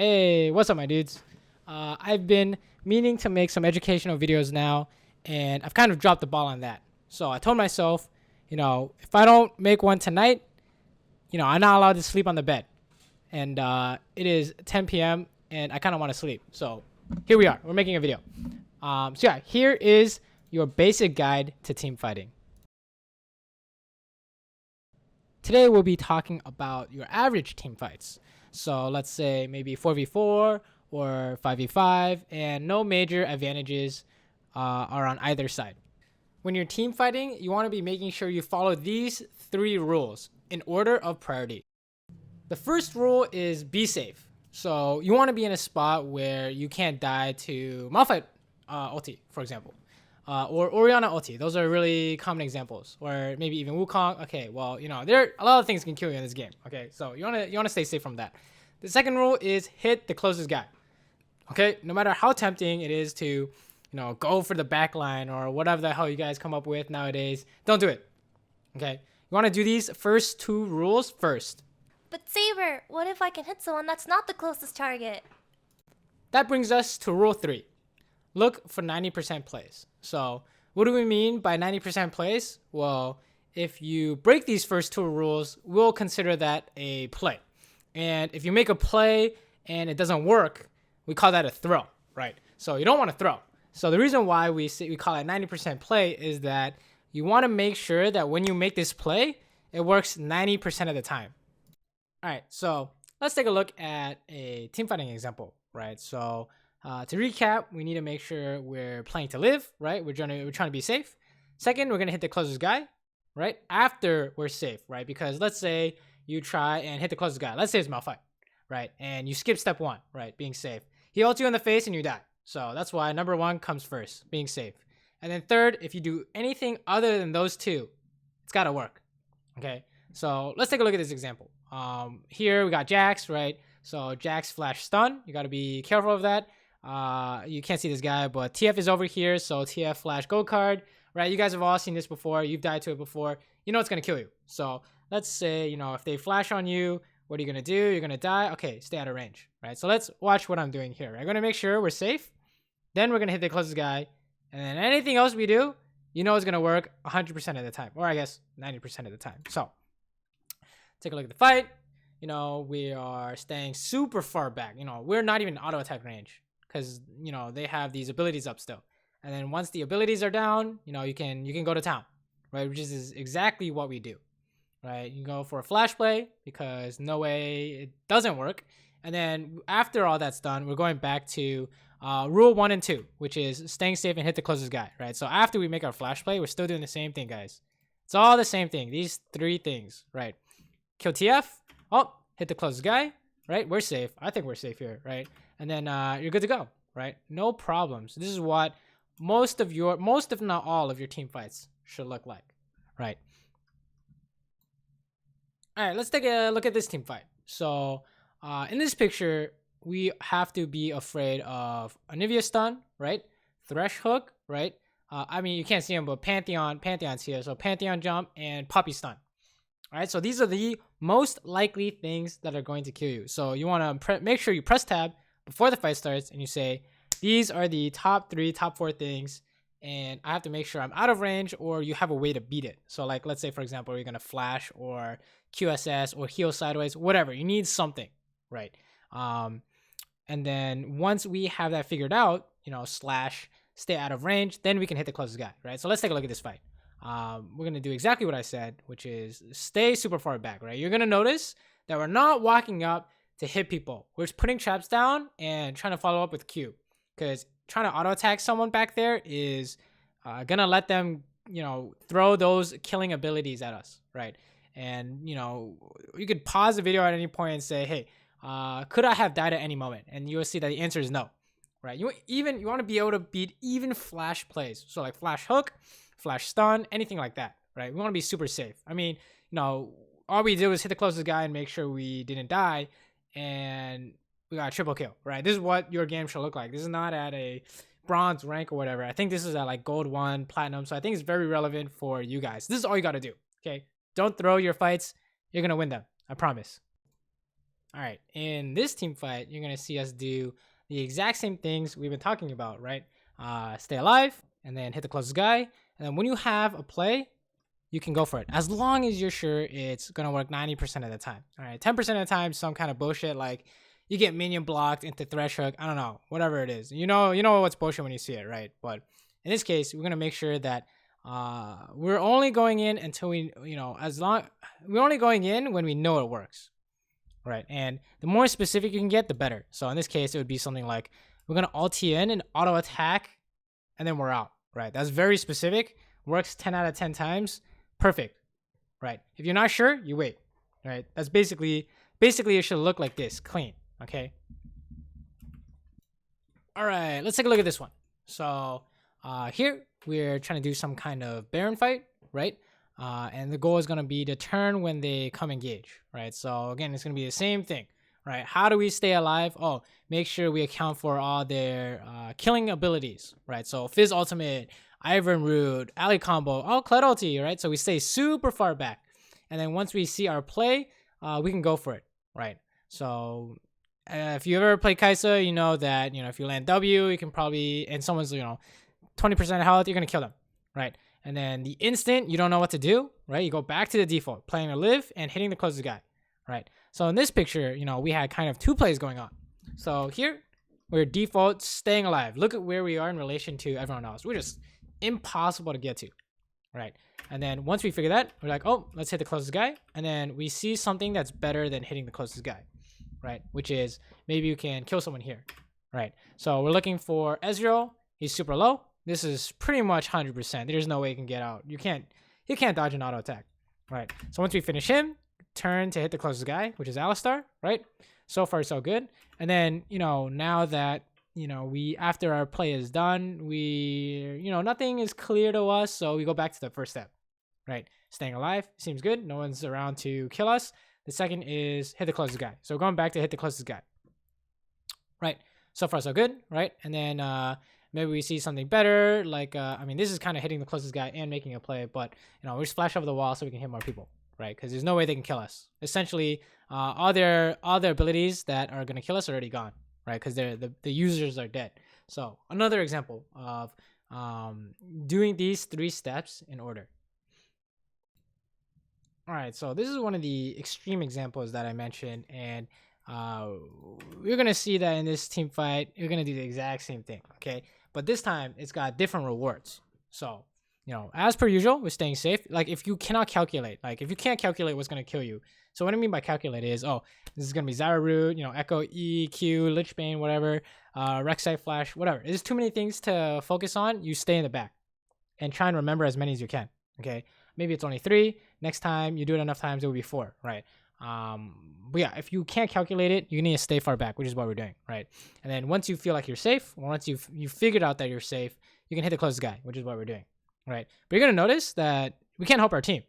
Hey, what's up, my dudes? I've been meaning to make some educational videos now, and I've kind of dropped the ball on that. So I told myself, if I don't make one tonight, I'm not allowed to sleep on the bed. And it is 10 p.m., and I kind of want to sleep. So here we are. We're making a video. Here is your basic guide to team fighting. Today, we'll be talking about your average team fights. So let's say maybe 4v4 or 5v5, and no major advantages are on either side. When you're team fighting, you want to be making sure you follow these 3 rules in order of priority. The first rule is be safe. So you want to be in a spot where you can't die to Malphite ulti, for example. Or Orianna ulti. Those are really common examples. Or maybe even Wukong. Okay, well, there are a lot of things can kill you in this game. Okay, so you wanna stay safe from that. The second rule is hit the closest guy. Okay, no matter how tempting it is to, go for the back line or whatever the hell you guys come up with nowadays, don't do it. Okay, you want to do these first 2 rules first. But Saber, what if I can hit someone that's not the closest target? That brings us to rule 3. Look for 90% plays. So what do we mean by 90% plays? Well, if you break these first 2 rules, we'll consider that a play. And if you make a play and it doesn't work, we call that a throw, right? So you don't want to throw. So the reason why we call it 90% play is that you want to make sure that when you make this play, it works 90% of the time. All right, so let's take a look at a team fighting example, right? So to recap, we need to make sure we're playing to live, right? We're trying to be safe. Second, we're gonna hit the closest guy, right? After we're safe, right? Because let's say you try and hit the closest guy. Let's say it's Malphite, right? And you skip step 1, right? Being safe. He ults you in the face and you die. So that's why number 1 comes first, being safe. And then third, if you do anything other than those 2, it's gotta work. Okay. So let's take a look at this example. Here we got Jax, right? So Jax flash stun. You gotta be careful of that. You can't see this guy, but TF is over here, so TF flash go card, right? You guys have all seen this before. You've died to it before. You know it's gonna kill you. So let's say, if they flash on you, what are you gonna do? You're gonna die. Okay, stay out of range, right? So let's watch what I'm doing here. I'm gonna make sure we're safe. Then we're gonna hit the closest guy, and then anything else we do, it's gonna work 100% of the time, or I guess 90% of the time. So take a look at the fight. We are staying super far back. We're not even auto attack range, because they have these abilities up still. And then once the abilities are down, you can go to town, right? Which is exactly what we do, right? You go for a flash play because no way it doesn't work. And then after all that's done, we're going back to rule 1 and 2, which is staying safe and hit the closest guy, right? So after we make our flash play, we're still doing the same thing, guys. It's all the same thing. These 3 things, right? Kill TF. Oh, hit the closest guy, right? We're safe. I think we're safe here, right? And then you're good to go, right? No problems. This is what most if not all of your team fights should look like, right? All right, let's take a look at this team fight. So in this picture, we have to be afraid of Anivia stun, right? Thresh hook, right? You can't see him, but Pantheon's here. So Pantheon jump and Puppy stun. All right, so these are the most likely things that are going to kill you. So you want to make sure you press tab before the fight starts and you say, these are the top 4 things, and I have to make sure I'm out of range, or you have a way to beat it. So like, let's say, for example, you're going to flash or QSS or heal sideways, whatever. You need something, right? And then once we have that figured out, slash stay out of range, then we can hit the closest guy, right? So let's take a look at this fight. We're going to do exactly what I said, which is stay super far back, right? You're going to notice that we're not walking up to hit people. We're just putting traps down and trying to follow up with Q, because trying to auto attack someone back there is going to let them, throw those killing abilities at us, right? And, you could pause the video at any point and say, hey, could I have died at any moment? And you'll see that the answer is no, right? You want to be able to beat even flash plays. So like flash hook, flash stun, anything like that, right? We want to be super safe. All we did was hit the closest guy and make sure we didn't die, and we got a triple kill, right? This is what your game should look like. This is not at a bronze rank or whatever. I think this is at like gold 1, platinum. So I think it's very relevant for you guys. This is all you got to do, okay? Don't throw your fights. You're going to win them. I promise. All right, in this team fight, you're gonna see us do the exact same things we've been talking about, right? Stay alive, and then hit the closest guy, and then when you have a play, you can go for it as long as you're sure it's gonna work 90% of the time. All right, 10% of the time, some kind of bullshit like you get minion blocked into thresh hook. I don't know, whatever it is. You know what's bullshit when you see it, right? But in this case, we're gonna make sure that we're only going in until we're only going in when we know it works, right? And the more specific you can get, the better. So in this case, it would be something like we're gonna ulti in and auto attack, and then we're out, right? That's very specific. Works 10 out of 10 times. Perfect, right? If you're not sure, you wait, right? That's basically it should look like this, clean, okay? All right, let's take a look at this one. So here we're trying to do some kind of Baron fight, right? And the goal is going to be to turn when they come engage, right? So again, it's going to be the same thing, right? How do we stay alive? Oh, make sure we account for all their killing abilities, right? So Fizz ultimate, Ivern root, Ali combo, Kled ulti, right? So we stay super far back. And then once we see our play, we can go for it, right? So if you ever play Kai'Sa, you know that, if you land W, you can probably, and someone's, 20% health, you're going to kill them, right? And then the instant you don't know what to do, right? You go back to the default, playing a live and hitting the closest guy, right? So in this picture, we had kind of two plays going on. So here, we're default staying alive. Look at where we are in relation to everyone else. We're just impossible to get to, right? And then once we figure that, we're like, oh, let's hit the closest guy. And then we see something that's better than hitting the closest guy, right? Which is maybe you can kill someone here, right? So we're looking for Ezreal. He's super low. This is pretty much 100%. There's no way you can get out. He can't dodge an auto attack, right? So once we finish him, turn to hit the closest guy, which is Alistar, right? So far, so good. And then, now that, we, after our play is done, nothing is clear to us. So we go back to the first step, right? Staying alive seems good. No one's around to kill us. The second is hit the closest guy. So we're going back to hit the closest guy, right? So far, so good, right? And then, maybe we see something better, like, this is kind of hitting the closest guy and making a play, but, we just flash over the wall so we can hit more people, right? Because there's no way they can kill us. Essentially, all their abilities that are going to kill us are already gone, right? Because the users are dead. So another example of doing these 3 steps in order. All right, so this is one of the extreme examples that I mentioned, and we're going to see that in this team fight, you're going to do the exact same thing, okay? But this time, it's got different rewards. So, as per usual, we're staying safe. Like, if you cannot calculate, if you can't calculate what's going to kill you. So what I mean by calculate is, this is going to be Zyra root, Echo, E, Q, Lich Bane, whatever, Rek'Sai Flash, whatever. There's too many things to focus on. You stay in the back and try and remember as many as you can, okay? Maybe it's only 3. Next time, you do it enough times, it will be 4, right? But yeah, if you can't calculate it, you need to stay far back, which is what we're doing, right? And then once you feel like you're safe, once you've figured out that you're safe, you can hit the closest guy, which is what we're doing, right? But you're gonna notice that we can't help our team,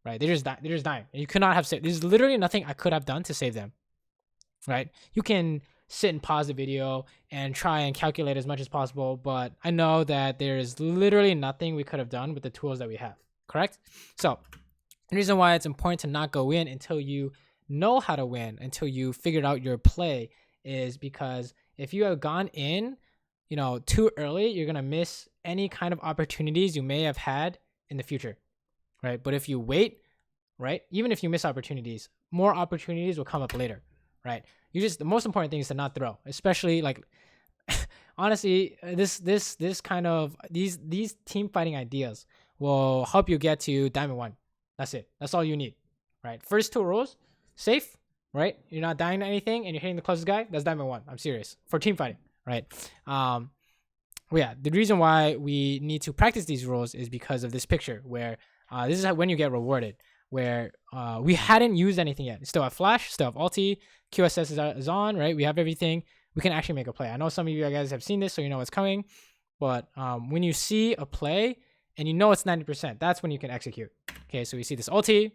right? They're just dying. You could not have saved. There's literally nothing I could have done to save them, right? You can sit and pause the video and try and calculate as much as possible, but I know that there is literally nothing we could have done with the tools that we have, correct? So the reason why it's important to not go in until you know how to win, until you figured out your play, is because if you have gone in, too early, you're going to miss any kind of opportunities you may have had in the future, right? But if you wait, right, even if you miss opportunities, more opportunities will come up later, right? The most important thing is to not throw, especially honestly, this kind of, these team fighting ideas will help you get to Diamond 1. That's it. That's all you need, right? First 2 rules, safe, right? You're not dying to anything and you're hitting the closest guy. That's Diamond 1. I'm serious. For team fighting, right? Well, yeah, the reason why we need to practice these rules is because of this picture where this is when you get rewarded, where we hadn't used anything yet. Still have flash, still have ulti, QSS is on, right? We have everything. We can actually make a play. I know some of you guys have seen this, so you know what's coming. But when you see a play and you know it's 90%, that's when you can execute. Okay, so we see this ulti,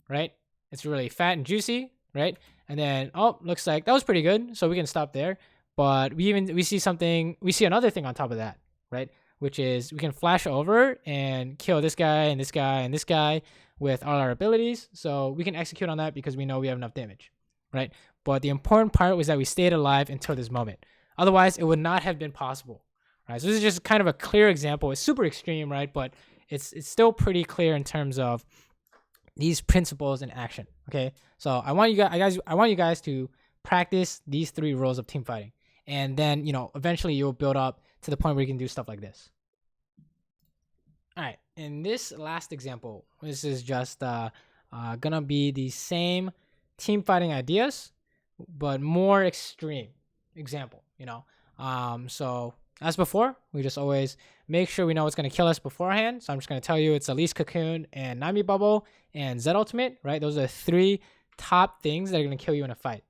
right? It's really fat and juicy, right? And then, looks like that was pretty good, so we can stop there. But we see another thing on top of that, right? Which is we can flash over and kill this guy and this guy and this guy with all our abilities. So we can execute on that because we know we have enough damage, right? But the important part was that we stayed alive until this moment. Otherwise, it would not have been possible, right? So this is just kind of a clear example. It's super extreme, right? But it's still pretty clear in terms of these principles in action. Okay, so I want you guys to practice these 3 rules of team fighting, and then eventually you'll build up to the point where you can do stuff like this. All right, in this last example, this is just gonna be the same team fighting ideas, but more extreme example. So as before, we just always make sure we know what's going to kill us beforehand. So I'm just going to tell you it's Elise Cocoon and Nami Bubble and Zed Ultimate, right? Those are the 3 top things that are going to kill you in a fight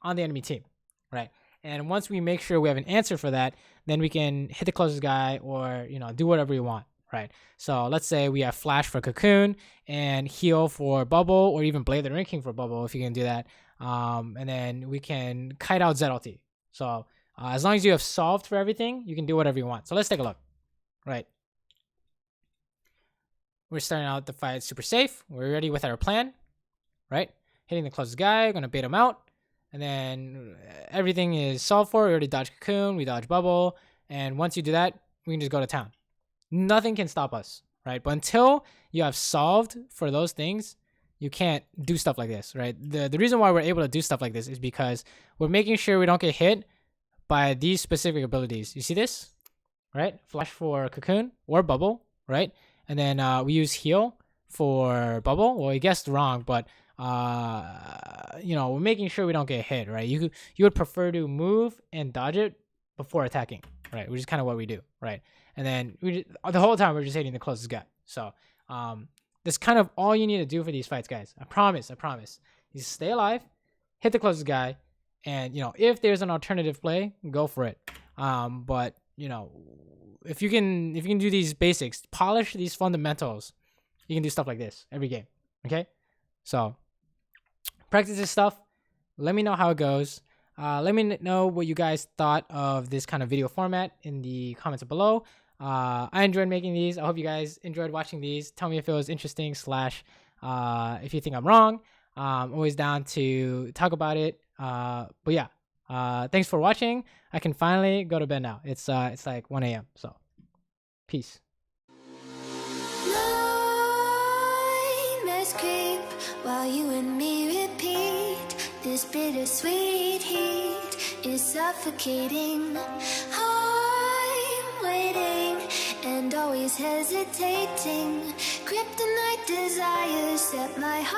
on the enemy team, right? And once we make sure we have an answer for that, then we can hit the closest guy or do whatever we want, right? So let's say we have Flash for Cocoon and Heal for Bubble, or even Blade the Ranking for Bubble if you can do that. And then we can kite out Zed Ulti. So as long as you have solved for everything, you can do whatever you want. So let's take a look. Right. We're starting out the fight super safe. We're ready with our plan. Right. Hitting the closest guy. Going to bait him out. And then everything is solved for. We already dodged Cocoon. We dodged Bubble. And once you do that, we can just go to town. Nothing can stop us. Right. But until you have solved for those things, you can't do stuff like this. Right. The reason why we're able to do stuff like this is because we're making sure we don't get hit by these specific abilities. You see this, right? Flash for Cocoon or Bubble, right? And then we use Heal for Bubble. Well, he guessed wrong, but we're making sure we don't get hit, right? You would prefer to move and dodge it before attacking, right? Which is kind of what we do, right? And then the whole time we're just hitting the closest guy. So that's kind of all you need to do for these fights, guys. I promise. You stay alive, hit the closest guy. And if there's an alternative play, go for it. But if you can do these basics, polish these fundamentals, you can do stuff like this every game. Okay, so practice this stuff. Let me know how it goes. Let me know what you guys thought of this kind of video format in the comments below. I enjoyed making these. I hope you guys enjoyed watching these. Tell me if it was interesting / if you think I'm wrong. I'm always down to talk about it. But yeah, thanks for watching. I can finally go to bed now. It's like 1 a.m. So peace. Nightmares creep while you and me repeat. This bittersweet heat is suffocating. I'm waiting and always hesitating. Kryptonite desires set my heart